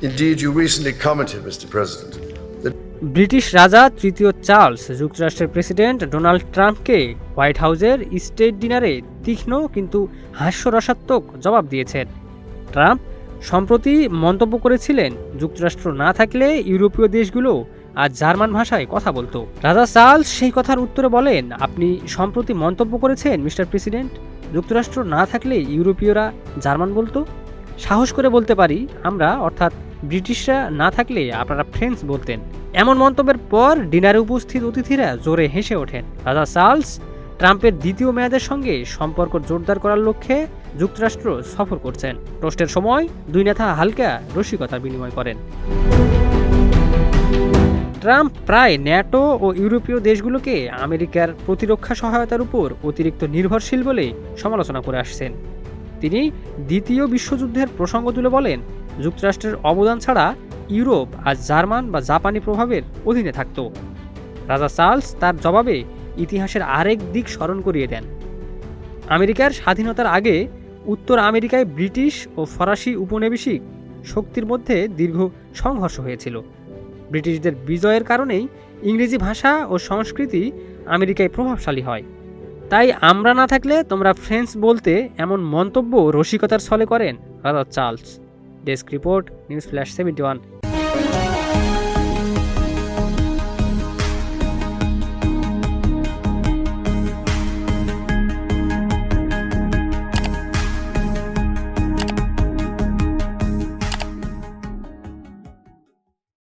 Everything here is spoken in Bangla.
Indeed, you recently commented, Mr. President, that British রাজা তৃতীয় চার্লস যুক্তরাষ্ট্রের প্রেসিডেন্ট ডোনাল্ড ট্রাম্পকে হোয়াইট হাউসের স্টেট ডিনারে তীক্ষ্ণ কিন্তু হাস্যরসাত্মক জবাব দিয়েছেন। ট্রাম্প সম্প্রতি মন্তব্য করেছিলেন, যুক্তরাষ্ট্র না থাকলে ইউরোপীয় দেশগুলো আজ জার্মান ভাষায় কথা বলতো। রাজা চার্লস সেই কথার উত্তরে বলেন, আপনি সম্প্রতি মন্তব্য করেছেন মিস্টার প্রেসিডেন্ট, যুক্তরাষ্ট্র না থাকলে ইউরোপীয়রা জার্মান বলতো। সাহস করে বলতে পারি, আমরা অর্থাৎ ব্রিটিশরা না থাকলে আপনারা ফ্রেঞ্চ বলতেন। এমন মন্তব্যের পর ডিনারে উপস্থিত অতিথিরা জোরে হেসে ওঠেন। রাজা চার্লস ট্রাম্পের দ্বিতীয় মেয়াদের সঙ্গে সম্পর্ক জোরদার করার লক্ষ্যে যুক্তরাষ্ট্র সফর করছেন। টোস্টের সময় দুই নেতা হালকা রসিকতা বিনিময় করেন। ট্রাম্প প্রায় ন্যাটো ও ইউরোপীয় দেশগুলোকে আমেরিকার প্রতিরক্ষা সহায়তার উপর অতিরিক্ত নির্ভরশীল বলে সমালোচনা করে আসছেন। তিনি দ্বিতীয় বিশ্বযুদ্ধের প্রসঙ্গ তুলে বলেন, যুক্তরাষ্ট্রের অবদান ছাড়া ইউরোপ আজ জার্মান বা জাপানি প্রভাবের অধীনে থাকত। রাজা চার্লস তার জবাবে ইতিহাসের আরেক দিক স্মরণ করিয়ে দেন। আমেরিকার স্বাধীনতার আগে উত্তর আমেরিকায় ব্রিটিশ ও ফরাসি উপনিবেশিক শক্তির মধ্যে দীর্ঘ সংঘর্ষ হয়েছিল। ব্রিটিশদের বিজয়ের কারণেই ইংরেজি ভাষা ও সংস্কৃতি আমেরিকায় প্রভাবশালী হয়। তাই আমরা না থাকলে তোমরা ফ্রেঞ্চ বলতে, এমন মন্তব্য রসিকতার ছলে করেন রাজা Charles. Desk report, news flash 71।